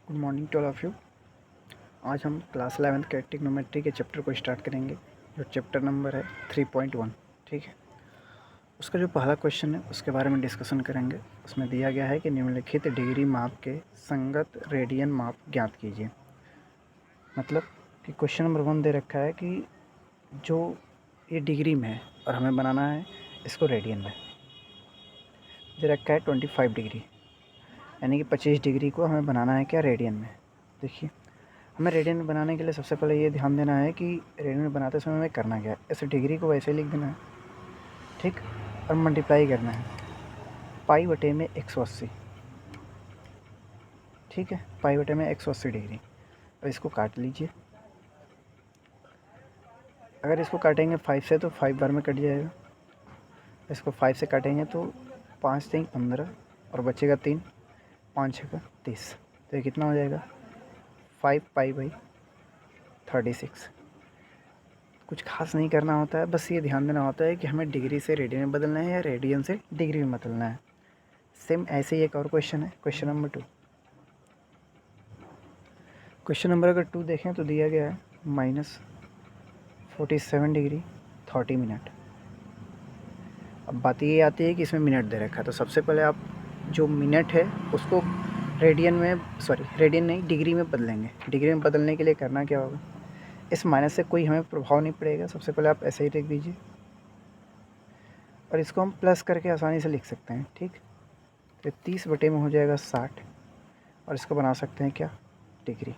Good morning to all of you. आज हम class 11th के ट्रिग्नोमेट्री के चैप्टर को स्टार्ट करेंगे, जो चैप्टर नंबर है 3.1। ठीक है, उसका जो पहला क्वेश्चन है उसके बारे में डिस्कशन करेंगे। उसमें दिया गया है कि निम्नलिखित डिग्री माप के संगत रेडियन माप ज्ञात कीजिए। मतलब कि क्वेश्चन नंबर 1 दे रखा है कि जो ये डिग्री में है और हमें बनाना है इसको रेडियन में। दे रखा है 25 डिग्री, यानी कि 25 डिग्री को हमें बनाना है क्या, रेडियन में। देखिए, हमें रेडियन में बनाने के लिए सबसे पहले ये ध्यान देना है कि रेडियन में बनाते समय हमें करना क्या है। इस डिग्री को वैसे लिख देना है, ठीक, और मल्टीप्लाई करना है पाई बटे में 180। ठीक है, पाई बटे में 180 डिग्री। और इसको काट लीजिए। अगर इसको काटेंगे 5 से तो 5 बार में कट जाएगा। इसको 5 से काटेंगे तो 5 3 15 और बचेगा 3, 5 6 30। तो ये कितना हो जाएगा, 5 पाई बाई 36। कुछ खास नहीं करना होता है, बस ये ध्यान देना होता है कि हमें डिग्री से रेडियन में बदलना है या रेडियन से डिग्री में बदलना है। सेम ऐसे ही एक और क्वेश्चन है, क्वेश्चन नंबर 2। क्वेश्चन नंबर अगर 2 देखें तो दिया गया है -47 डिग्री 30 मिनट। अब बात ये आती है कि इसमें मिनट दे रखा है, तो सबसे पहले आप जो मिनट है उसको रेडियन में, रेडियन नहीं, डिग्री में बदलेंगे। डिग्री में बदलने के लिए करना क्या होगा, इस माइनस से कोई हमें प्रभाव नहीं पड़ेगा। सबसे पहले आप ऐसे ही लिख दीजिए और इसको हम प्लस करके आसानी से लिख सकते हैं। ठीक, तो 30 बटे में हो जाएगा 60 और इसको बना सकते हैं क्या, डिग्री।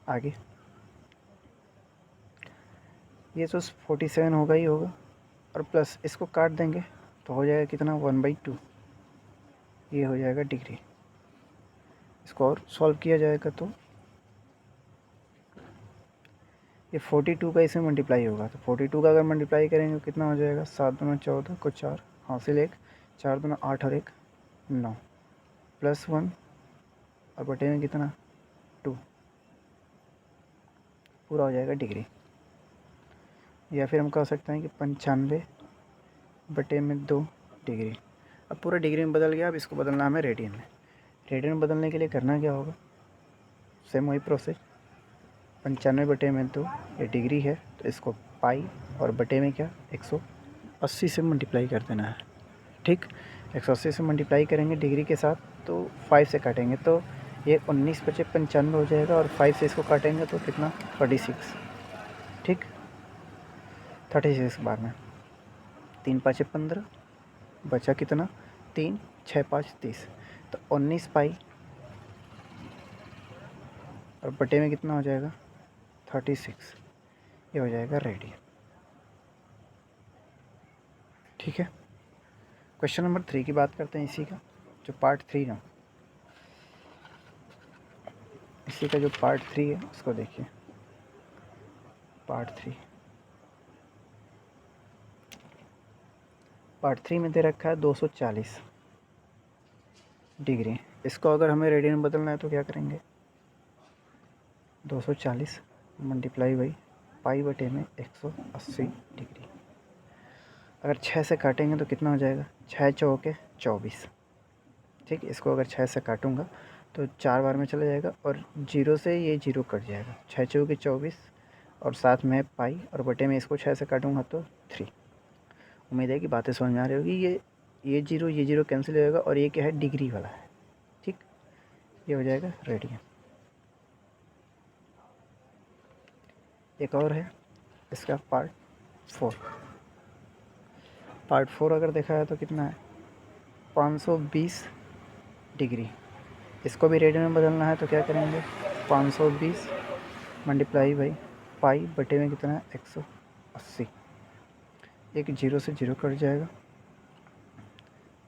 आगे ये तो 47 होगा ही होगा, और प्लस इसको काट देंगे तो हो जाएगा कितना, 1/2। ये हो जाएगा डिग्री। इसको और सॉल्व किया जाएगा तो ये 42 का इसमें मल्टीप्लाई होगा, तो 42 का अगर मल्टीप्लाई करेंगे तो कितना हो जाएगा, 7 दूना 14 को 4 हासिल 1, 4 दूना 8 और 1 9 प्लस 1 और बटे में कितना 2, पूरा हो जाएगा डिग्री। या फिर हम कह सकते हैं कि 95 बटे में 2 डिग्री। अब पूरा डिग्री में बदल गया। अब इसको बदलना हमें रेडियन में। रेडियन में बदलने के लिए करना क्या होगा, सेम वही प्रोसेस। 95 बटे में 2 ये डिग्री है, तो इसको पाई और बटे में क्या, 180 से मल्टीप्लाई कर देना है। ठीक, 180 से मल्टीप्लाई करेंगे डिग्री के साथ तो 5 से काटेंगे तो ये 19 बचे 95 हो जाएगा, और 5 से इसको काटेंगे तो कितना, 36। ठीक, 36 बार में 3 5 15, बचा कितना, 3 6 5 30। तो 19 पाई और बटे में कितना हो जाएगा, 36। ये हो जाएगा रेडियन। ठीक है, क्वेश्चन नंबर 3 की बात करते हैं। इसी का जो पार्ट 3 है, इसी का जो पार्ट 3 है उसको देखिए। पार्ट 3 में दे रखा है 240 डिग्री। इसको अगर हमें रेडियन में बदलना है तो क्या करेंगे, 240 मल्टीप्लाई बाई पाई बटे में 180 डिग्री। अगर 6 से काटेंगे तो कितना हो जाएगा, 6 चौके 24। ठीक, इसको अगर 6 से काटूंगा तो 4 बार में चला जाएगा और 0 से ये 0 कट जाएगा। 6 चौके 24 और साथ में पाई और बटे में इसको 6 से काटूंगा तो 3। उम्मीद है कि बातें समझ में आ रही होगी। ये 0 ये 0 कैंसिल हो जाएगा और ये क्या है, डिग्री वाला है। ठीक, ये हो जाएगा रेडियन। एक और है इसका पार्ट 4। पार्ट 4 अगर देखा है तो कितना है, 520 डिग्री। इसको भी रेडियन में बदलना है तो क्या करेंगे, 520 मल्टीप्लाई बाई पाई बटे में कितना है, 180। एक 0 से 0 कट जाएगा।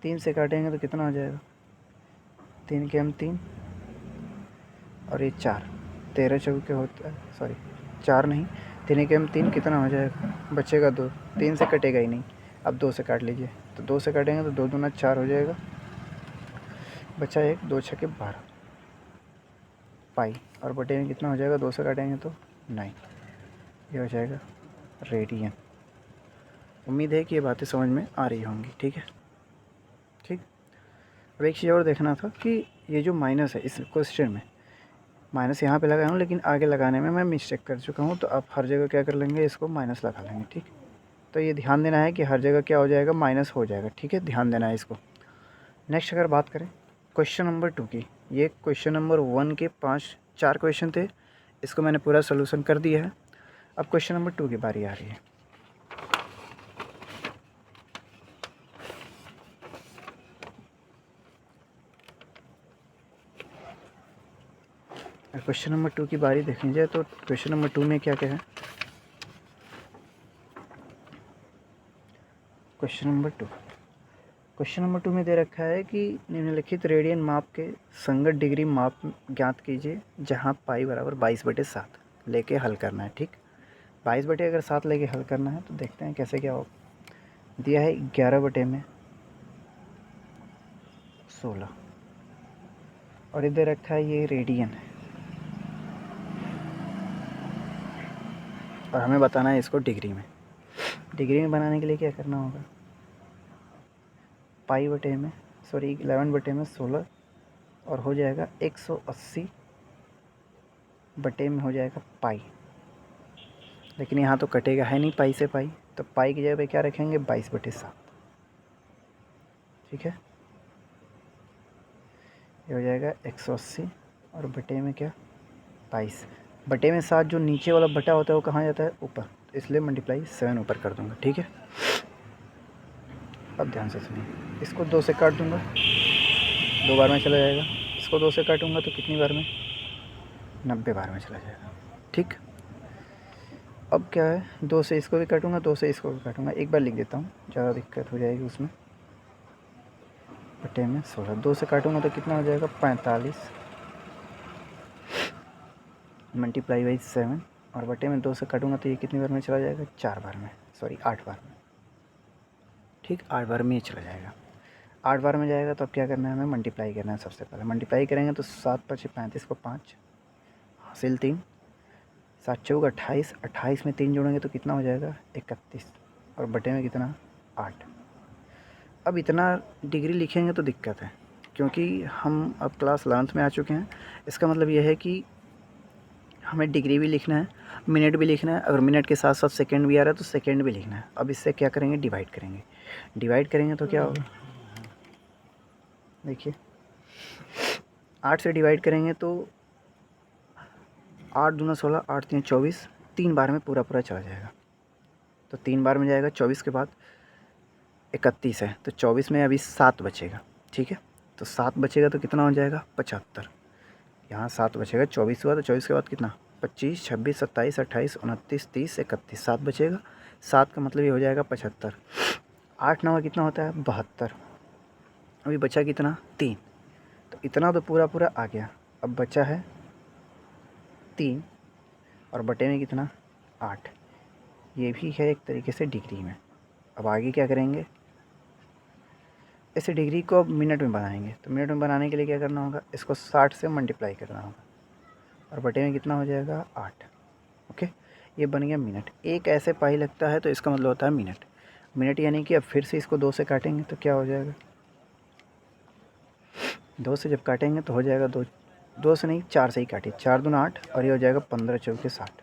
3 से काटेंगे तो कितना हो जाएगा, 3 के हम 3 और ये 4, 13 चौके होता है, 4 नहीं, 3 के हम 3, कितना हो जाएगा, बचेगा 2। 3 से कटेगा ही नहीं, अब 2 से काट लीजिए। तो 2 से काटेंगे तो 2 दूना 4 हो जाएगा, बचा 1, 2 छके 12 पाई और बटे में कितना हो जाएगा, 2 से काटेंगे तो 9। ये हो जाएगा रेडियन। उम्मीद है कि ये बातें समझ में आ रही होंगी। ठीक है, ठीक। अब एक चीज़ और देखना था कि ये जो माइनस है इस क्वेश्चन में, माइनस यहाँ पे लगाया हूँ लेकिन आगे लगाने में मैं मिस्टेक कर चुका हूँ, तो आप हर जगह क्या कर लेंगे, इसको माइनस लगा लेंगे। ठीक, तो ये ध्यान देना है कि हर जगह क्या हो जाएगा, माइनस हो जाएगा। ठीक है, ध्यान देना है इसको। नेक्स्ट अगर बात करें क्वेश्चन नंबर 2 की, ये क्वेश्चन नंबर 1 के 4 क्वेश्चन थे, इसको मैंने पूरा सोल्यूशन कर दिया है। अब क्वेश्चन नंबर 2 की बारी आ रही है। क्वेश्चन नंबर 2 की बारी देखें जाए तो क्वेश्चन नंबर 2 में क्या क्या है। क्वेश्चन नंबर 2 में दे रखा है कि निम्नलिखित रेडियन माप के संगत डिग्री माप ज्ञात कीजिए जहां पाई बराबर 22/7 लेके हल करना है। ठीक, 22/7 लेके हल करना है, तो देखते हैं कैसे क्या होगा। दिया है 11/16 और इधर रखा है ये रेडियन है, और हमें बताना है इसको डिग्री में। डिग्री में बनाने के लिए क्या करना होगा, पाई बटे में 11/16 और हो जाएगा 180 बटे में हो जाएगा पाई, लेकिन यहाँ तो कटेगा है नहीं पाई से पाई, तो पाई की जगह पे क्या रखेंगे, 22/7। ठीक है, ये हो जाएगा 180 और बटे में क्या 22, बटे में 7, जो नीचे वाला बटा होता है वो कहाँ जाता है, ऊपर, तो इसलिए मल्टीप्लाई 7 ऊपर कर दूंगा। ठीक है, अब ध्यान से सुनिए, इसको 2 से काट दूंगा, 2 बार में चला जाएगा। इसको 2 से काटूंगा तो कितनी बार में, 90 बार में चला जाएगा। ठीक, अब क्या है, 2 से इसको भी काटूंगा, 2 से इसको भी काटूंगा, एक बार लिख देता हूँ, ज़्यादा दिक्कत हो जाएगी उसमें। बटे में 16, 2 से काटूंगा तो कितना हो जाएगा, 45 मल्टीप्लाई बाई 7, और बटे में 2 से काटूंगा तो ये कितनी बार में चला जाएगा, 4 बार में, 8 बार में। ठीक, 8 बार में ये चला जाएगा। 8 बार में जाएगा तो अब क्या करना है, हमें मल्टीप्लाई करना है। सबसे पहले मल्टीप्लाई करेंगे तो 7×5 35 को 5 हासिल 3, 7 चौक 28, 28 में 3 जोड़ेंगे तो कितना हो जाएगा, 31, और बटे में कितना, 8। अब इतना डिग्री लिखेंगे तो दिक्कत है, क्योंकि हम अब क्लास 11th में आ चुके हैं। इसका मतलब यह है कि हमें डिग्री भी लिखना है, मिनट भी लिखना है, अगर मिनट के साथ साथ सेकंड भी आ रहा है तो सेकंड भी लिखना है। अब इससे क्या करेंगे, डिवाइड करेंगे तो क्या होगा, देखिए 8 से डिवाइड करेंगे तो 8 दूना 16, 8 3 24, 3 बार में पूरा चला जाएगा। तो 3 बार में जाएगा, 24 के बाद 31 है, तो 24 में अभी 7 बचेगा। ठीक है, तो 7 बचेगा तो कितना हो जाएगा, 75। यहाँ 7 बचेगा, 24 हुआ तो 24 के बाद कितना, 25 26 27 28 29 30 31, 7 बचेगा। 7 का मतलब ये हो जाएगा 75। 8 9 कितना होता है, 72। अभी बचा कितना, 3, तो इतना तो पूरा आ गया। अब बचा है 3 और बटे में कितना, 8। ये भी है एक तरीके से डिग्री में। अब आगे क्या करेंगे, इसे डिग्री को अब मिनट में बनाएंगे, तो मिनट में बनाने के लिए क्या करना होगा, इसको 60 से मल्टीप्लाई करना होगा, और बटे में कितना हो जाएगा, 8। ओके, ये बन गया मिनट। एक ऐसे पाई लगता है तो इसका मतलब होता है मिनट यानी कि अब फिर से इसको 2 से काटेंगे तो क्या हो जाएगा, 2 से जब काटेंगे तो हो जाएगा 2 से नहीं 4 से ही काटिए, 4 दूना 8 और ये हो जाएगा 15 चौके 60।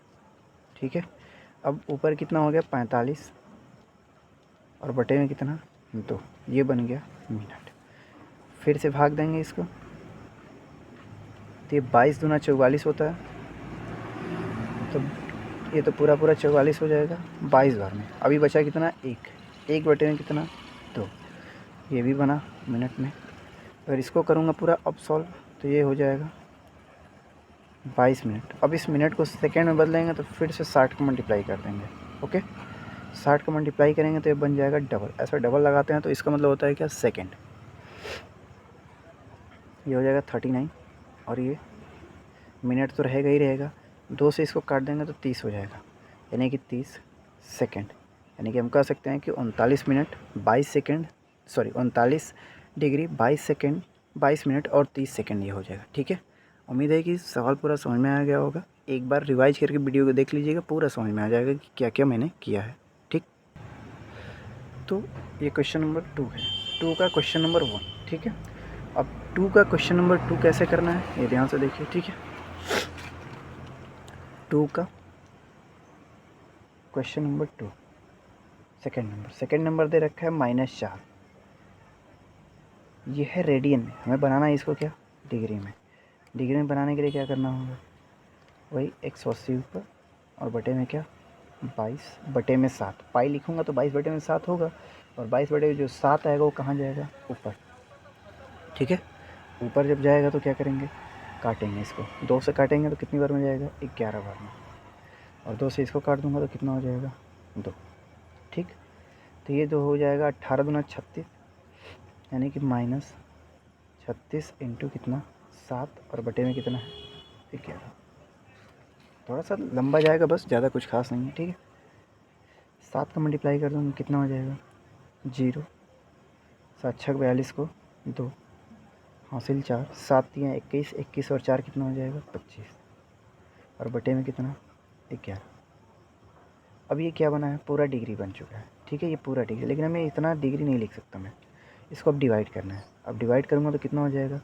ठीक है, अब ऊपर कितना हो गया, 45 और बटे में कितना, 2, ये बन गया मिनट। फिर से भाग देंगे इसको, तो ये 22 दूना 44 होता है, तो ये तो पूरा 44 हो जाएगा 22 बार में। अभी बचा कितना, 1 बटे में कितना, 2, ये भी बना मिनट में। अगर इसको करूँगा पूरा अब सॉल्व तो ये हो जाएगा 22 मिनट। अब इस मिनट को सेकेंड में बदलेंगे तो फिर से 60 को मल्टीप्लाई कर देंगे। ओके, 60 को मल्टीप्लाई करेंगे तो ये बन जाएगा डबल। ऐसा डबल लगाते हैं तो इसका मतलब होता है क्या, सेकेंड। ये हो जाएगा 39 और ये मिनट तो रहेगा ही रहेगा, 2 से इसको काट देंगे तो 30 हो जाएगा, यानी कि 30 सेकेंड। यानी कि हम कह सकते हैं कि 39 minute 22 second, 39 degree 22 second, 22 minute और 30 सेकेंड ये हो जाएगा। ठीक है, उम्मीद है कि सवाल पूरा समझ में आ गया होगा। एक बार रिवाइज करके वीडियो को देख लीजिएगा, पूरा समझ में आ जाएगा कि क्या क्या मैंने किया है। ठीक, तो ये क्वेश्चन नंबर 2 है, 2 का क्वेश्चन नंबर 1। ठीक है, अब 2 का क्वेश्चन नंबर 2 कैसे करना है ये ध्यान से देखिए, ठीक है। 2 का क्वेश्चन नंबर 2 सेकेंड नंबर दे रखा है -4। ये है रेडियन में, हमें बनाना है इसको क्या, डिग्री में। डिग्री में बनाने के लिए क्या करना होगा, वही 180 ऊपर और बटे में क्या 22 बटे में 7। पाई लिखूँगा तो 22 बटे में 7 होगा, और 22 बटे में जो 7 आएगा वो कहाँ जाएगा, ऊपर, ठीक है। ऊपर जब जाएगा तो क्या करेंगे, काटेंगे इसको, 2 से काटेंगे तो कितनी बार में जाएगा, 11 बार में, और 2 से इसको काट दूंगा तो कितना हो जाएगा, 2, ठीक। तो ये 2 हो जाएगा 18 दूना 36, यानी कि -36 इंटू कितना 7 और बटे में कितना है 11। थोड़ा सा लंबा जाएगा बस, ज़्यादा कुछ खास नहीं है, ठीक है। 7 का मल्टीप्लाई कर दूँगा कितना हो जाएगा 0, 7 छक 42 को 2 हासिल 4, 7 तियाँ 21, 21 और 4 कितना हो जाएगा 25, और बटे में कितना 11। अब ये क्या बना है, पूरा डिग्री बन चुका है, ठीक है। ये पूरा डिग्री, लेकिन हमें इतना डिग्री नहीं लिख सकता मैं, इसको अब डिवाइड करना है। अब डिवाइड करूँगा तो कितना हो जाएगा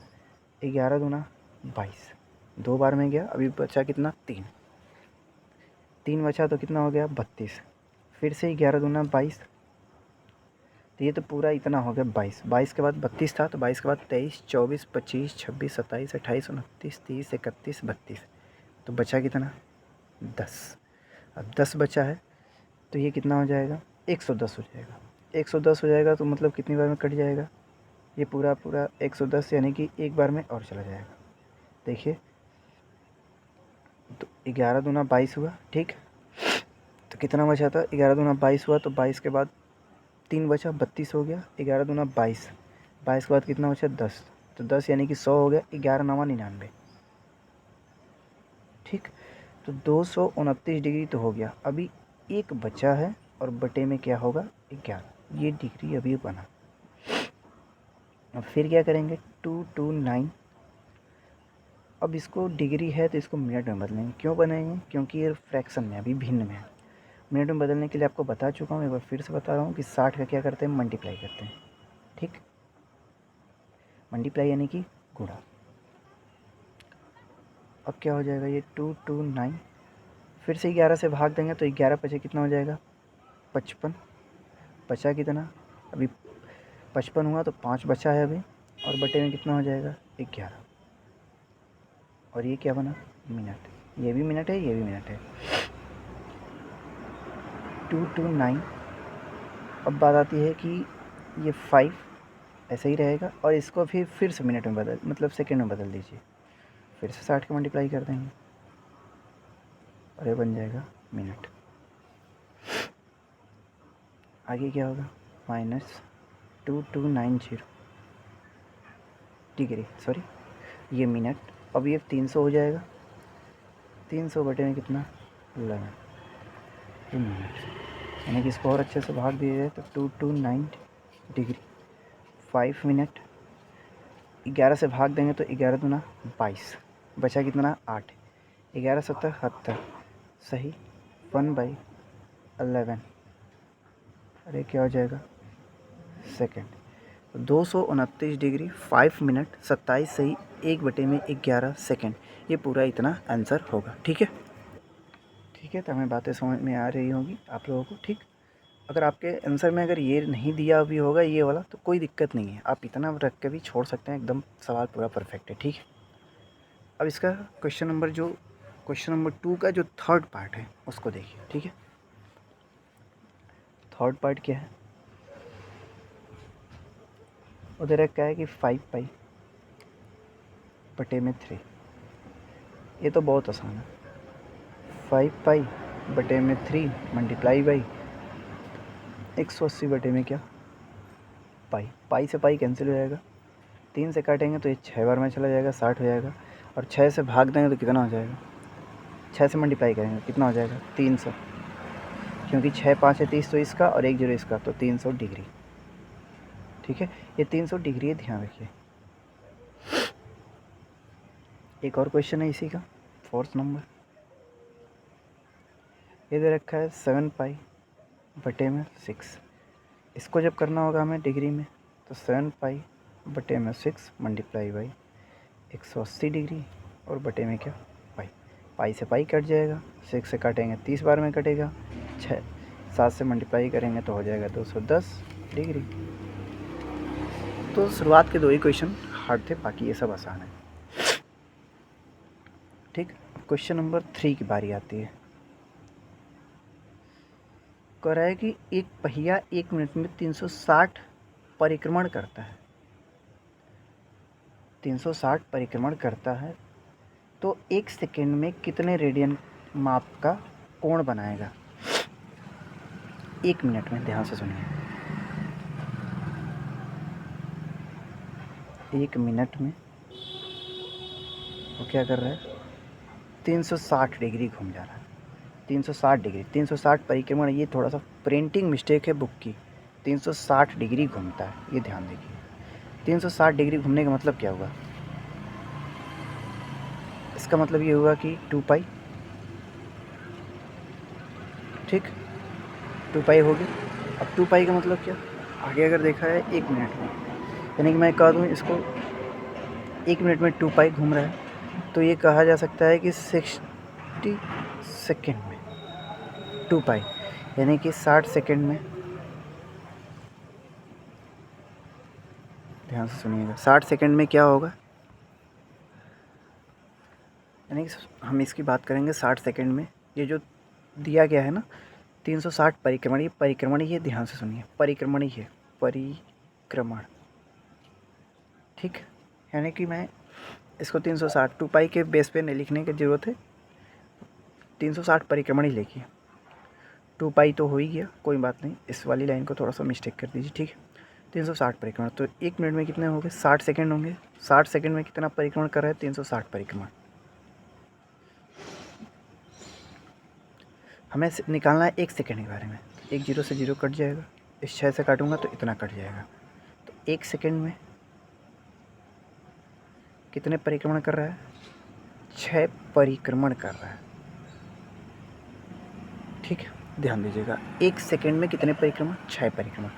11 दूना 22, 2 बार में गया, अभी बचा कितना 3 बचा तो कितना हो गया 32, फिर से 11 दूना 22, तो ये तो पूरा इतना हो गया 22, 22 के बाद 32 था, तो 22 के बाद 23, 24, 25, 26, 27, 28, 29, 30, 31, 32, तो बचा कितना 10। अब 10 बचा है तो ये कितना हो जाएगा 110 हो जाएगा। 110 हो जाएगा तो मतलब कितनी बार में कट जाएगा, ये पूरा 110, यानी कि एक बार में और चला जाएगा। देखिए तो 11 दूना 22 हुआ, ठीक। तो कितना बचा था, 11 दूना 22 हुआ, तो 22 के बाद 3 बचा 32 हो गया, 11 दूना 22, 22 के बाद कितना बचा 10, तो 10 यानी कि 100 हो गया, 11 नवा 99, ठीक। तो 229 डिग्री तो हो गया, अभी एक बचा है और बटे में क्या होगा 11, ये डिग्री अभी बना। अब फिर क्या करेंगे 229, अब इसको डिग्री है तो इसको मिनट में बदलेंगे। क्यों बनाएंगे, क्योंकि ये फ्रैक्शन में अभी भिन्न में है। मिनट में बदलने के लिए आपको बता चुका हूँ, एक बार फिर से बता रहा हूँ कि 60 का क्या करते हैं, मल्टीप्लाई करते हैं, ठीक। मल्टीप्लाई यानी कि गुणा। अब क्या हो जाएगा, ये 229, फिर से 11 से भाग देंगे तो 11 पचे कितना हो जाएगा 55, बचा कितना अभी 55 हुआ तो 5 बचा है अभी, और बटे में कितना हो जाएगा 11, और ये क्या बना मिनट, ये भी मिनट है, ये भी मिनट है। 229। अब बात आती है कि ये 5 ऐसे ही रहेगा, और इसको फिर से मिनट में बदल, मतलब सेकंड में बदल दीजिए, फिर से 60 का मल्टीप्लाई कर देंगे और ये बन जाएगा मिनट। आगे क्या होगा -2290 डिग्री, सॉरी ये मिनट। अब ये 300 हो जाएगा, 300 बटे में कितना 11 मिनट, यानी कि इसको और अच्छे से भाग दिया जाए तो 229 डिग्री 5 मिनट। 11 से भाग देंगे तो 11 दूना 22, बचा कितना 8, 11 सत्तर 70, सही 1/11, अरे क्या हो जाएगा सेकेंड। तो 229 डिग्री 5 मिनट 27 सही 1 बटे में 11 सेकेंड, ये पूरा इतना आंसर होगा, ठीक है। ठीक है, तो हमें बातें समझ में आ रही होगी आप लोगों को, ठीक। अगर आपके आंसर में अगर ये नहीं दिया भी होगा ये वाला तो कोई दिक्कत नहीं है, आप इतना रख के भी छोड़ सकते हैं, एकदम सवाल पूरा परफेक्ट है, ठीक है। अब इसका क्वेश्चन नंबर 2 का जो थर्ड पार्ट है उसको देखिए, ठीक है। थर्ड पार्ट क्या है, उधर रखा है कि 5 पाई बटे में 3, ये तो बहुत आसान है। 5 पाई बटे में 3 मल्टीप्लाई बाई 180 बटे में क्या पाई, पाई से पाई कैंसिल हो जाएगा, 3 से काटेंगे तो ये 6 बार में चला जाएगा, 60 हो जाएगा, और 6 से भाग देंगे तो कितना हो जाएगा, 6 से मल्टीप्लाई करेंगे कितना हो जाएगा 300, क्योंकि 6 5 है 30 तो इसका और 1 0 इसका, तो 300 डिग्री, ठीक है। ये 300 डिग्री है, ध्यान रखिए। एक और क्वेश्चन है इसी का, 4th नंबर। ये दे रखा है 7 पाई बटे में 6, इसको जब करना होगा हमें डिग्री में तो 7 पाई बटे में 6 मल्टीप्लाई बाई 180 डिग्री और बटे में क्या पाई। पाई से पाई कट जाएगा, 6 से काटेंगे 30 बार में कटेगा, 7 से मल्टीप्लाई करेंगे तो हो जाएगा 210 डिग्री। तो शुरुआत के 2 ही क्वेश्चन हार्ड थे, बाकी ये सब आसान है। ठीक, क्वेश्चन नंबर 3 की बारी आती है। कह रहा है कि एक पहिया 1 मिनट में 360 परिक्रमण करता है। 360 परिक्रमण करता है तो 1 सेकेंड में कितने रेडियन माप का कोण बनाएगा। 1 मिनट में, ध्यान से सुनिए, 1 मिनट में वो क्या कर रहा है, 360 डिग्री घूम जा रहा है। 360 डिग्री, 360 परिक्रमण, ये थोड़ा सा प्रिंटिंग मिस्टेक है बुक की। 360 डिग्री घूमता है, ये ध्यान देखिए। 360 डिग्री घूमने का मतलब क्या हुआ, इसका मतलब ये हुआ कि 2 पाई, ठीक, 2 पाई हो गई। अब 2 पाई का मतलब क्या, आगे अगर देखा है 1 मिनट में, यानी कि मैं कह दूँ इसको 1 मिनट में 2 पाई घूम रहा है, तो ये कहा जा सकता है कि 60 सेकेंड में 2 पाई, यानी कि 60 सेकेंड में, ध्यान से सुनिएगा, 60 सेकेंड में क्या होगा, यानी कि हम इसकी बात करेंगे 60 सेकेंड में। ये जो दिया गया है ना 360 परिक्रमण, ये परिक्रमण ही है, ध्यान से सुनिए, परिक्रमण ही है, परिक्रमण, ठीक। यानी कि मैं इसको 360 2 पाई के बेस पे नहीं लिखने की ज़रूरत है, 360 परिक्रमण ही लिखिए। 2 पाई तो हो ही गया, कोई बात नहीं, इस वाली लाइन को थोड़ा सा मिस्टेक कर दीजिए, ठीक है। 360 परिक्रमण, तो 1 मिनट में कितने होंगे, 60 सेकेंड होंगे। 60 सेकेंड में कितना परिक्रमण कर रहा है, 360 परिक्रमण। हमें निकालना है 1 सेकेंड के बारे में। 1 0 से 0 कट जाएगा, इस 6 से काटूंगा तो इतना कट जाएगा। तो 1 सेकेंड में कितने परिक्रमण कर रहा है, 6 परिक्रमण कर रहा है, ठीक है, ध्यान दीजिएगा। 1 सेकेंड में कितने परिक्रमण, 6 परिक्रमण।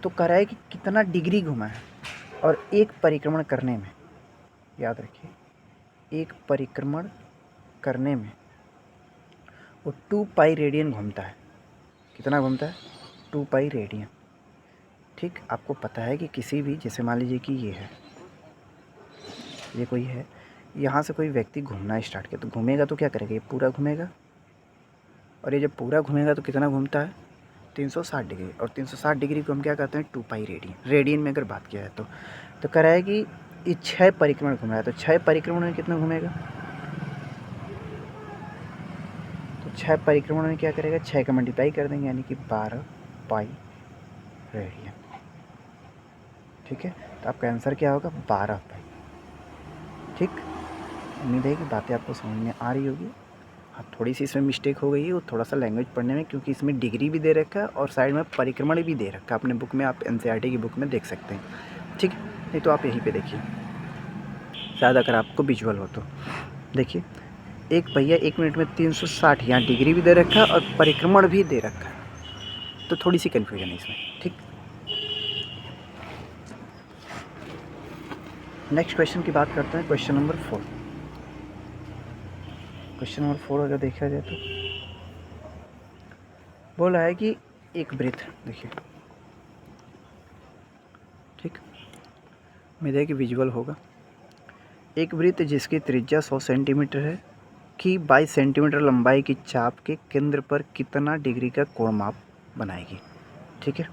तो कह रहा है कि कितना डिग्री घुमा है, और एक परिक्रमण करने में, याद रखिए, एक परिक्रमण करने में वो 2 पाई रेडियन घूमता है। कितना घूमता है, 2 पाई रेडियन, ठीक। आपको पता है कि किसी भी, जैसे मान लीजिए कि ये है, ये कोई है, यहाँ से कोई व्यक्ति घूमना स्टार्ट किया, तो घूमेगा तो क्या करेगा, ये पूरा घूमेगा, और ये जब पूरा घूमेगा तो कितना घूमता है, 360 डिग्री। और 360 डिग्री को हम क्या कहते हैं, 2 पाई रेडियन, रेडियन में अगर बात किया है तो कह रहा है कि ये 6 परिक्रमण घूम रहा है, तो 6 परिक्रमण में कितना घूमेगा, तो 6 परिक्रमण में क्या करेगा, 6 का मल्टीप्लाई कर देंगे, यानी कि 12 पाई रेडियन, ठीक है। तो आपका आंसर क्या होगा, 12 पाई, ठीक। उम्मीद है कि बातें आपको समझ में आ रही होगी। हाँ, थोड़ी सी इसमें मिस्टेक हो गई है, वो थोड़ा सा लैंग्वेज पढ़ने में, क्योंकि इसमें डिग्री भी दे रखा है और साइड में परिक्रमण भी दे रखा है। अपने बुक में, आप एनसीईआरटी की बुक में देख सकते हैं, ठीक। नहीं तो आप यहीं पे देखिए, शायद अगर आपको विजुअल हो तो देखिए। एक पहिया 1 मिनट में 360, यहाँ डिग्री भी दे रखा है और परिक्रमण भी दे रखा है, तो थोड़ी सी कन्फ्यूजन है इसमें, ठीक। नेक्स्ट क्वेश्चन की बात करते हैं, क्वेश्चन नंबर 4। क्वेश्चन नंबर 4 अगर देखा जाए तो बोला है कि एक वृत्त, देखिए, ठीक, उम्मीद है कि विजुअल होगा। एक वृत्त जिसकी त्रिज्या 100 सेंटीमीटर है की 22 सेंटीमीटर लंबाई की चाप के केंद्र पर कितना डिग्री का कोण माप बनाएगी, ठीक है।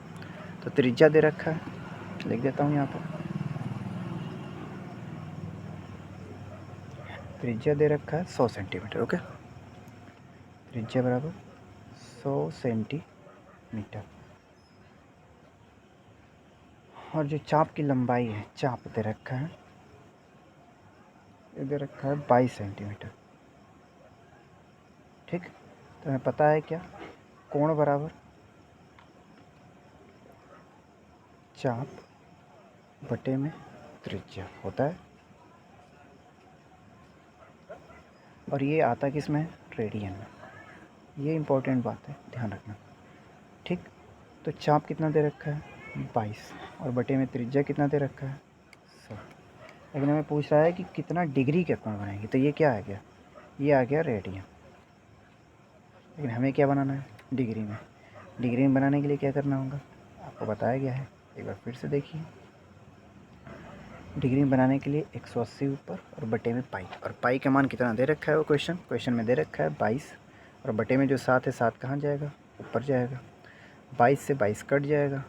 तो त्रिज्या दे रखा है, लिख देता हूँ यहाँ पर, त्रिज्या दे रखा है 100 सेंटीमीटर, ओके। त्रिज्या बराबर 100 सेंटीमीटर, और जो चाप की लंबाई है, चाप दे रखा है, ये दे रखा है 22 सेंटीमीटर, ठीक। तो हमें पता है क्या, कोण बराबर चाप बटे में त्रिज्या होता है, और ये आता किस में, रेडियन में। ये इम्पोर्टेंट बात है, ध्यान रखना, ठीक। तो चाप कितना दे रखा है, 22, और बटे में त्रिज्या कितना दे रखा है, लेकिन हमें पूछ रहा है कि कितना डिग्री के कोण बनेंगे, तो ये क्या आ गया, ये आ गया रेडियन। लेकिन हमें क्या बनाना है, डिग्री में। डिग्री में बनाने के लिए क्या करना होगा, आपको बताया गया है, एक बार फिर से देखिए। डिग्री में बनाने के लिए 180 ऊपर और बटे में पाई, और पाई का मान कितना दे रखा है, वो क्वेश्चन में दे रखा है 22, और बटे में जो 7 है, 7 कहाँ जाएगा, ऊपर जाएगा। 22 से 22 कट जाएगा,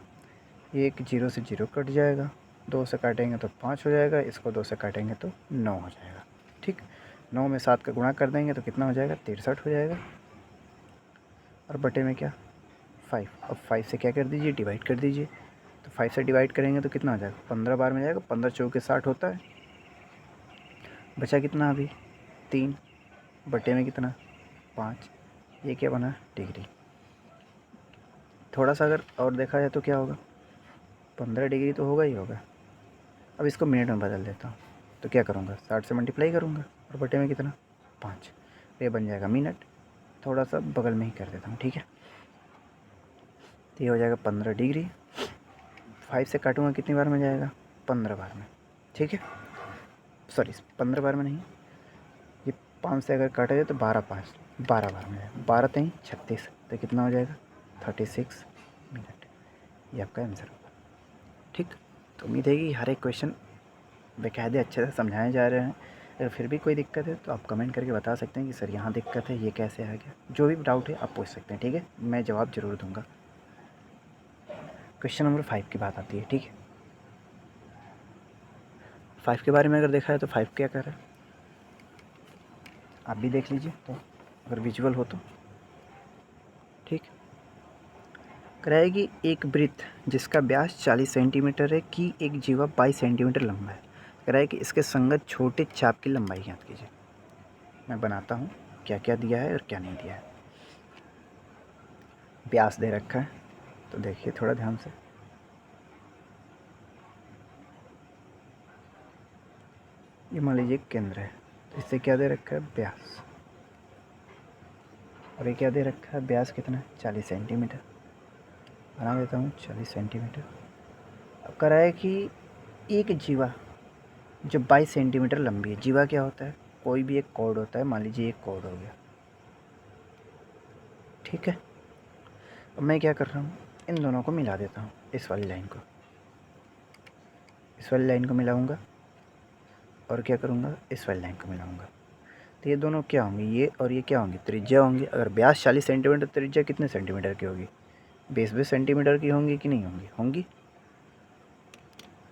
एक 0 से 0 कट जाएगा, 2 से काटेंगे तो 5 हो जाएगा, इसको 2 से काटेंगे तो 9 हो जाएगा। ठीक, 9 में 7 का गुणा कर देंगे तो कितना हो जाएगा, 63 हो जाएगा, और बटे में क्या, 5। अब 5 से क्या कर दीजिए, डिवाइड कर दीजिए। तो 5 से डिवाइड करेंगे तो कितना हो जाएगा, 15 बार में जाएगा, 15 चौके 60 होता है। बचा कितना अभी, 3, बटे में कितना, 5। ये क्या बना, डिग्री। थोड़ा सा अगर और देखा जाए तो क्या होगा, 15 डिग्री तो होगा ही होगा। अब इसको मिनट में बदल देता हूँ, तो क्या करूँगा, 60 से मल्टीप्लाई करूँगा, और बटे में कितना, 5, ये बन जाएगा मिनट। थोड़ा सा बगल में ही कर देता हूँ, ठीक है। तो ये हो जाएगा 15 डिग्री। 5 से काटूँगा कितनी बार में जाएगा, 15 बार में, ठीक है। सॉरी, 15 बार में नहीं, ये 5 से अगर काटा जाए तो 12 5 12 बार में जाएगा, 12 3 36, तो कितना हो जाएगा, 36 मिनट। ये आपका आंसर होगा, ठीक। तो उम्मीद है कि हर एक क्वेश्चन बेकायदे अच्छे से समझाए जा रहे हैं। अगर फिर भी कोई दिक्कत है तो आप कमेंट करके बता सकते हैं कि सर यहाँ दिक्कत है, ये कैसे आ गया। जो भी डाउट है आप पूछ सकते हैं, ठीक है, मैं जवाब ज़रूर दूंगा। क्वेश्चन नंबर 5 की बात आती है, ठीक है। 5 के बारे में अगर देखा है तो 5 क्या कर रहा है, आप भी देख लीजिए तो, अगर विजुअल हो तो, ठीक। कराएगी एक वृत्त जिसका व्यास 40 सेंटीमीटर है कि एक जीवा 22 सेंटीमीटर लंबा है। कराए कि इसके संगत छोटे चाप की लंबाई ज्ञात कीजिए। मैं बनाता हूँ क्या क्या दिया है और क्या नहीं दिया है। व्यास दे रखा है, तो देखिए थोड़ा ध्यान से। ये मान लीजिए केंद्र है, तो इससे क्या दे रखा है, व्यास। और ये क्या दे रखा है, व्यास कितना है, 40 सेंटीमीटर। बना देता हूँ 40 सेंटीमीटर। अब कराए कि एक जीवा जो 22 सेंटीमीटर लंबी है। जीवा क्या होता है, कोई भी एक कॉर्ड होता है, मान लीजिए एक कॉर्ड हो गया, ठीक है। अब मैं क्या कर रहा हूँ, इन दोनों को मिला देता हूँ, इस वाली लाइन को इस वाली लाइन को मिलाऊंगा, और क्या करूँगा, इस वाली लाइन को मिलाऊंगा। तो ये दोनों क्या होंगे, ये और ये क्या होंगे, त्रिज्या होंगी। अगर व्यास 40 सेंटीमीटर, त्रिज्या कितने सेंटीमीटर की होगी, 20 सेंटीमीटर की होंगी कि नहीं होंगी, होंगी।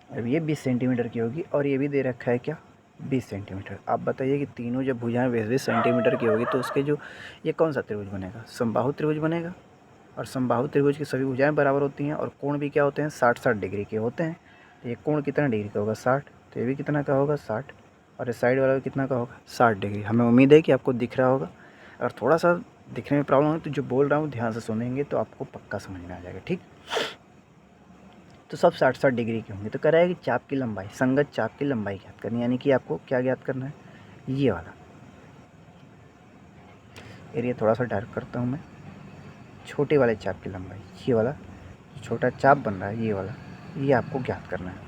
अब ये 20 सेंटीमीटर की होगी, और ये भी दे रखा है क्या, 20 सेंटीमीटर। आप बताइए कि तीनों जब भुजाएं 20 सेंटीमीटर की होगी तो उसके जो ये कौन सा त्रिभुज बनेगा, समबाहु त्रिभुज बनेगा। और समबाहु त्रिभुज की सभी भुजाएं बराबर होती हैं, और कोण भी क्या होते हैं, 60-60 डिग्री के होते हैं। तो ये कोण कितना डिग्री का होगा, 60। तो ये भी कितना का होगा, 60। और इस साइड वाला भी कितना का होगा, 60 डिग्री। हमें उम्मीद है कि आपको दिख रहा होगा। अगर थोड़ा सा दिखने में प्रॉब्लम है तो जो बोल रहा हूँ ध्यान से सुनेंगे तो आपको पक्का समझ में आ जाएगा, ठीक। तो सब 60-60 डिग्री की होंगी। तो कह रहा है कि चाप की लंबाई, संगत चाप की लंबाई ज्ञात करनी, यानी कि आपको क्या ज्ञात करना है, ये वाला एरिया। थोड़ा सा डार्क करता हूँ मैं, छोटे वाले चाप की लंबाई, ये वाला जो छोटा चाप बन रहा है, ये वाला, ये आपको ज्ञात करना है।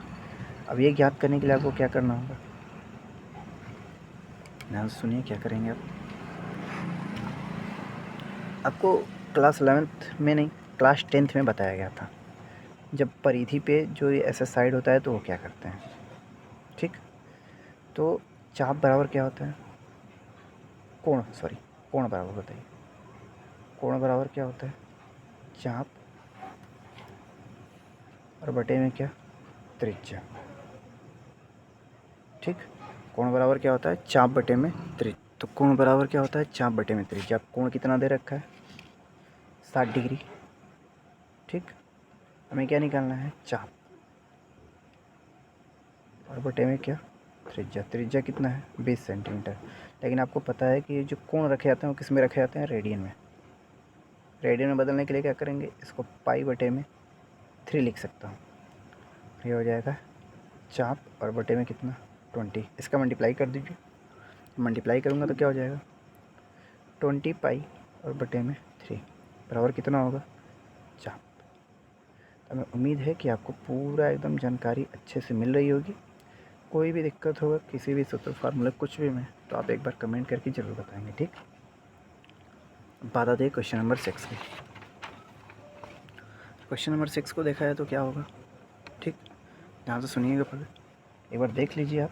अब ये ज्ञात करने के लिए आपको क्या करना होगा, ध्यान से सुनिए क्या करेंगे आप। आपको क्लास 11th में नहीं, क्लास 10th में बताया गया था, जब परिधि पे जो ये ऐसा साइड होता है तो वो क्या करते हैं, ठीक। तो चाप बराबर क्या होता है, कोण, सॉरी, कोण बराबर बताइए, कोण बराबर क्या होता है, चाप और बटे में क्या, त्रिज्या, ठीक। कोण बराबर क्या होता है, चाप बटे में त्रिज्या। तो कोण बराबर क्या होता है, चाप बटे में त्रिज्या। कोण कितना दे रखा है, 60 डिग्री, ठीक। हमें क्या निकालना है, चाप, और बटे में क्या, त्रिज्या। त्रिज्या कितना है, 20 सेंटीमीटर। लेकिन आपको पता है कि जो कोण रखे जाते हैं वो किस में रखे जाते हैं, रेडियन में। रेडियन में बदलने के लिए क्या करेंगे, इसको पाई बटे में 3 लिख सकता हूँ। ये हो जाएगा चाप, और बटे में कितना, 20। इसका मल्टीप्लाई कर दीजिए। मल्टीप्लाई करूँगा तो क्या हो जाएगा, 20 पाई और बटे में 3 बराबर कितना होगा, चाप। तो हमें उम्मीद है कि आपको पूरा एकदम जानकारी अच्छे से मिल रही होगी। कोई भी दिक्कत होगा किसी भी सूत्र फार्मूला कुछ भी में, तो आप एक बार कमेंट करके ज़रूर बताएंगे, ठीक। बात आती है क्वेश्चन नंबर 6 की। क्वेश्चन नंबर 6 को देखा है तो क्या होगा, ठीक। ध्यान से सुनिएगा, पहले एक बार देख लीजिए आप।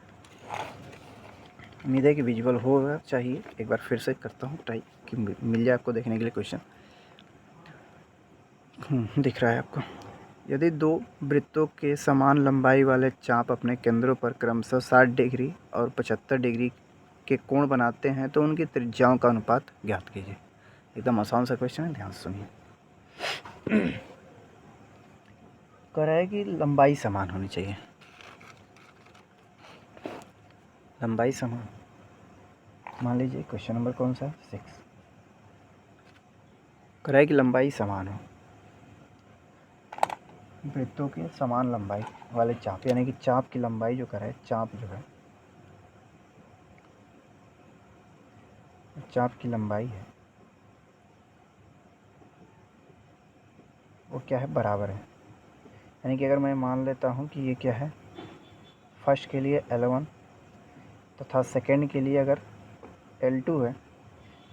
उम्मीद है कि विजुअल होगा चाहिए। एक बार फिर से करता हूँ ट्राई कि मिल जाए आपको देखने के लिए क्वेश्चन। दिख रहा है आपको। यदि दो वृत्तों के समान लंबाई वाले चाप अपने केंद्रों पर क्रमशः 60 डिग्री और 75 डिग्री के कोण बनाते हैं तो उनकी त्रिज्याओं का अनुपात ज्ञात कीजिए। एकदम आसान सा क्वेश्चन है, ध्यान से सुनिए। कह रहा है कि लंबाई समान होनी चाहिए, लंबाई समान। मान लीजिए क्वेश्चन नंबर कौन सा, 6। कह रहा है कि लंबाई समान हो, वृत्तों की समान लंबाई वाले चाप, यानी कि चाप की लंबाई जो कर है, चाप जो है, चाप की लंबाई है वो क्या है, बराबर है। यानी कि अगर मैं मान लेता हूँ कि ये क्या है, फर्स्ट के लिए L1 तथा सेकंड के लिए अगर L2 है,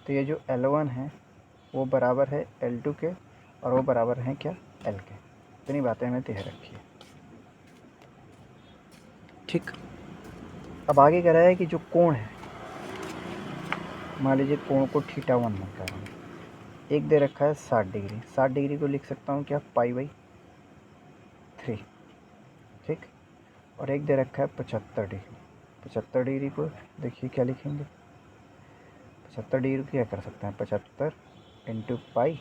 तो ये जो L1 है वो बराबर है L2 के और वो बराबर है क्या, L के। इतनी बातें हमें ध्यान रखिए, ठीक। अब आगे कह रहा है कि जो कोण है, मान लीजिए कोण को θ1 मान कर रहा हूँ। एक दे रखा है 60 डिग्री, 60 डिग्री को लिख सकता हूँ क्या, π/3, ठीक। और एक दे रखा है 75 डिग्री, 75 डिग्री को देखिए क्या लिखेंगे, 75 डिग्री को क्या कर सकते हैं, 75 इंटू पाई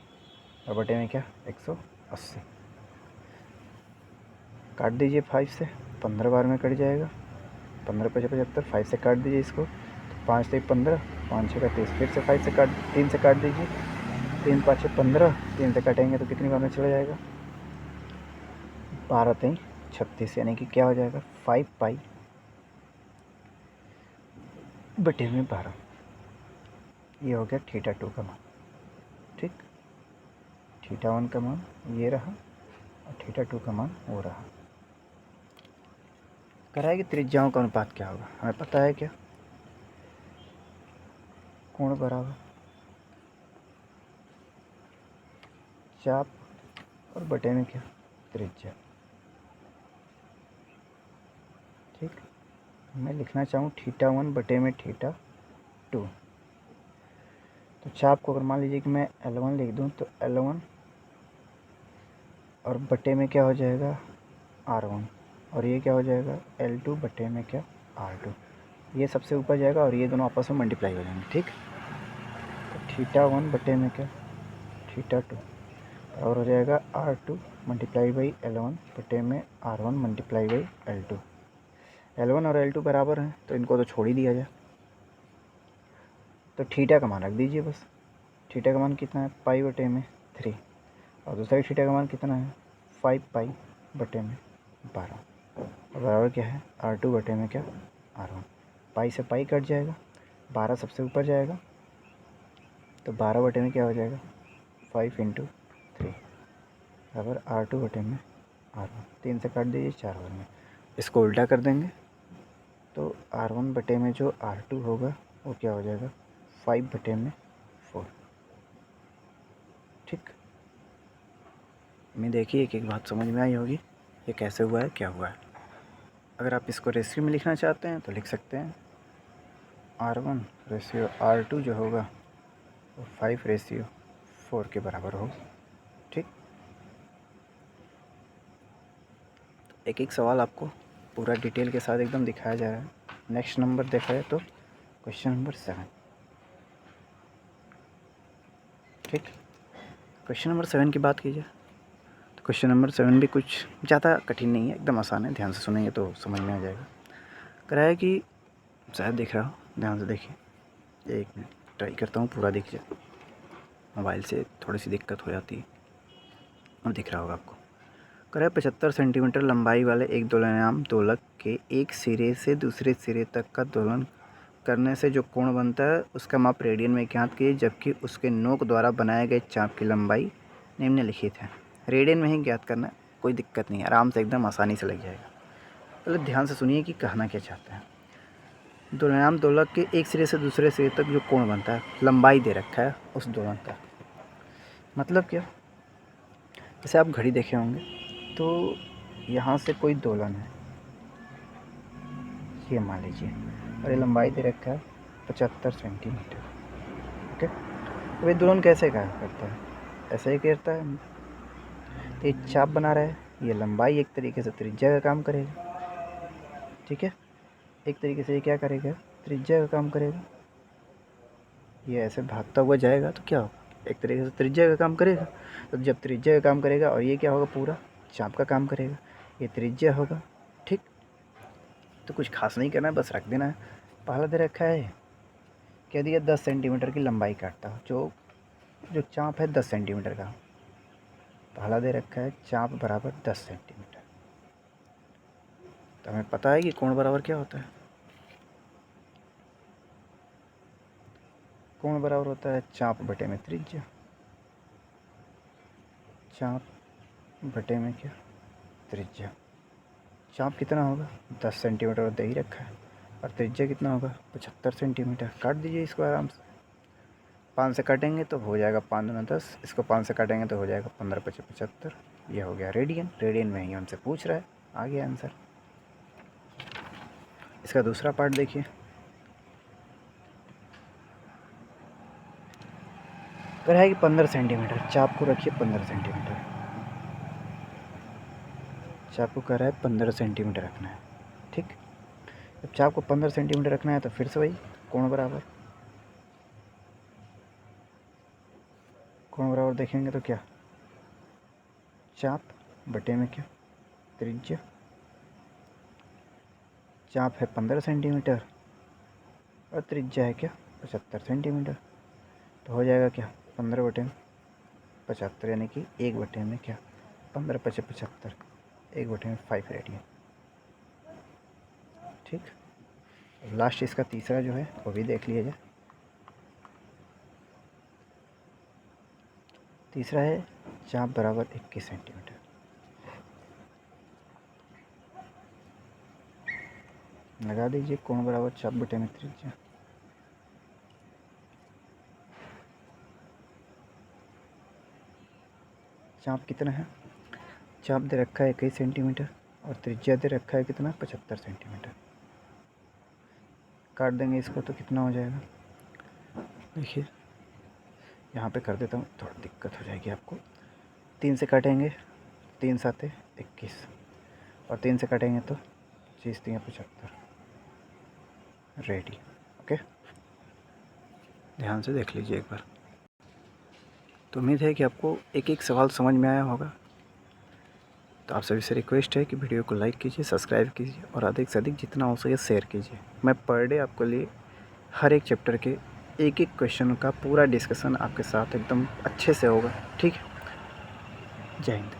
और बटे में क्या, 180। काट दीजिए 5 से, 15 बार में कट जाएगा। 15 × 75, 5 से काट दीजिए इसको, तो 5 से 15, 5 6 30, फिर से 5 से काट, 3 से काट दीजिए, 3 5 15, 3 से काटेंगे तो कितनी बार में चला जाएगा, 12 3 36, यानी कि क्या हो जाएगा, 5π बटे में 12। ये हो गया θ2 का मान, ठीक। θ1 का मान ये रहा और θ2 का मान वो रहा। कह रहा है कि त्रिज्याओं का अनुपात क्या होगा, हमें पता है क्या, कोण बराबर चाप और बटे में क्या, त्रिज्या, ठीक। मैं लिखना चाहूँ θ1 बटे में θ2, तो चाप को अगर मान लीजिए कि मैं L1 लिख दूँ तो L1 और बटे में क्या हो जाएगा, R1, और ये क्या हो जाएगा, L2 बटे में क्या, R2। ये सबसे ऊपर जाएगा और ये दोनों आपस में मल्टीप्लाई हो जाएंगे, ठीक। तो θ1 बटे में क्या, θ2, और हो जाएगा R2 मल्टीप्लाई बाई L1 बटे में R1 multiply by L2। L1 और L2 बराबर हैं तो इनको तो छोड़ ही दिया जाए। तो थीटा का मान रख दीजिए बस। थीटा का मान कितना है, π/3, और दूसरा थीटा का मान कितना है, 5π बटे में 12, और बराबर क्या है, R2 बटे में क्या, R1। पाई से पाई कट जाएगा, 12 सबसे ऊपर जाएगा, तो 12 बटे में क्या हो जाएगा, 5 × 3 बराबर R2 बटे में R1। 3 से काट दीजिए, 4 बार में। इसको उल्टा कर देंगे तो R1 बटे में जो R2 होगा वो क्या हो जाएगा, 5 बटे में 4, ठीक। मैं देखिए एक एक बात समझ में आई होगी, ये कैसे हुआ है, क्या हुआ है। अगर आप इसको रेशियो में लिखना चाहते हैं तो लिख सकते हैं, R1 रेशियो R2 जो होगा वो 5/4 के बराबर होगा, ठीक। एक एक सवाल आपको पूरा डिटेल के साथ एकदम दिखाया जा रहा है। नेक्स्ट नंबर देखा है तो क्वेश्चन नंबर 7, ठीक। क्वेश्चन नंबर 7 की बात की जाए तो क्वेश्चन नंबर 7 भी कुछ ज़्यादा कठिन नहीं है, एकदम आसान है। ध्यान से सुनेंगे तो समझ में आ जाएगा। कह रहा है कि शायद दिख रहा हो, ध्यान से देखिए, एक मिनट ट्राई करता हूँ पूरा दिख जाए, मोबाइल से थोड़ी सी दिक्कत हो जाती है। और दिख रहा होगा आपको। कह रहा है 75 सेंटीमीटर लंबाई वाले एक दोलनायाम दोलक के एक सिरे से दूसरे सिरे तक का दोलन करने से जो कोण बनता है उसका माप रेडियन में ज्ञात कीजिए, जबकि उसके नोक द्वारा बनाए गए चाप की लंबाई निम्नलिखित है। रेडियन में ही ज्ञात करना, कोई दिक्कत नहीं है, आराम से एकदम आसानी से लग जाएगा। पहले ध्यान से सुनिए कि कहना क्या चाहते हैं। दोलनायाम दोलक के एक सिरे से दूसरे सिरे तक जो कोण बनता है, लंबाई दे रखा है उस दोलन का। मतलब क्या, जैसे आप घड़ी देखे होंगे तो यहाँ से कोई दोलन है, ये मान लीजिए, और ये लंबाई दे रखा है 75 सेंटीमीटर। ओके, तो ये दोलन कैसे काम करता है? ऐसे ही करता है। तो ये चाप बना रहा है, ये लंबाई एक तरीके से त्रिज्या का काम करेगा। ठीक है, एक तरीके से ये क्या करेगा, त्रिज्या का काम करेगा। ये ऐसे भागता हुआ जाएगा तो क्या होगा, एक तरीके से त्रिज्या का काम करेगा। तो जब त्रिज्या का काम करेगा, और ये क्या होगा, पूरा चाप का काम करेगा, ये त्रिज्या होगा। ठीक, तो कुछ खास नहीं करना है, बस रख देना है। पहला दे रखा है, कह दिया 10 सेंटीमीटर की लंबाई काटता हो, जो चाप है 10 सेंटीमीटर का। पहला दे रखा है चाप बराबर 10 सेंटीमीटर। तो हमें पता है कि कोण बराबर क्या होता है। कोण बराबर होता है चाप बटे में त्रिज्या। चाप बटे में क्या, त्रिज्या। चाप कितना होगा, 10 सेंटीमीटर दे ही रखा है, और त्रिज्या कितना होगा, 75 सेंटीमीटर। काट दीजिए इसको आराम से। 5 से काटेंगे तो हो जाएगा 5 दूना 10, इसको 5 से काटेंगे तो हो जाएगा 15 पचे 75। ये हो गया रेडियन। रेडियन में ही हमसे पूछ रहा है, आ गया आंसर। इसका दूसरा पार्ट देखिए, कर है कि 15 सेंटीमीटर। चाप को रखिए 15 सेंटीमीटर। चाप को कह रहा है 15 सेंटीमीटर रखना है। ठीक, जब चाप को 15 सेंटीमीटर रखना है तो फिर से वही कोण बराबर। कोण बराबर देखेंगे तो क्या, चाप बटे में क्या, त्रिज्या। चाप है 15 सेंटीमीटर और त्रिज्या है क्या, 75 सेंटीमीटर। तो हो जाएगा क्या, 15 बटे में 75, यानी कि 1 बटे में क्या, 15 पचे 75, 1 बटे में 5 रेडियन। ठीक, लास्ट इसका तीसरा जो है वो भी देख लिया जाए। तीसरा है चाप बराबर 21 सेंटीमीटर। लगा दीजिए कोण बराबर चाप बटे में त्रिज्या। चाप कितना है, चाप दे रखा है 21 सेंटीमीटर और त्रिज्या दे रखा है कितना, 75 सेंटीमीटर। काट देंगे इसको तो कितना हो जाएगा, देखिए यहाँ पे कर देता हूँ, थोड़ी दिक्कत हो जाएगी आपको। 3 से काटेंगे, 3 7 21, और 3 से काटेंगे तो 25 3 75 रेडी। ओके, ध्यान से देख लीजिए एक बार। तो उम्मीद है कि आपको एक एक सवाल समझ में आया होगा। तो आप सभी से रिक्वेस्ट है कि वीडियो को लाइक कीजिए, सब्सक्राइब कीजिए, और अधिक से अधिक जितना हो सके शेयर कीजिए। मैं पर डे आपके लिए हर एक चैप्टर के एक एक क्वेश्चन का पूरा डिस्कशन आपके साथ एकदम अच्छे से होगा। ठीक है, जय हिंद।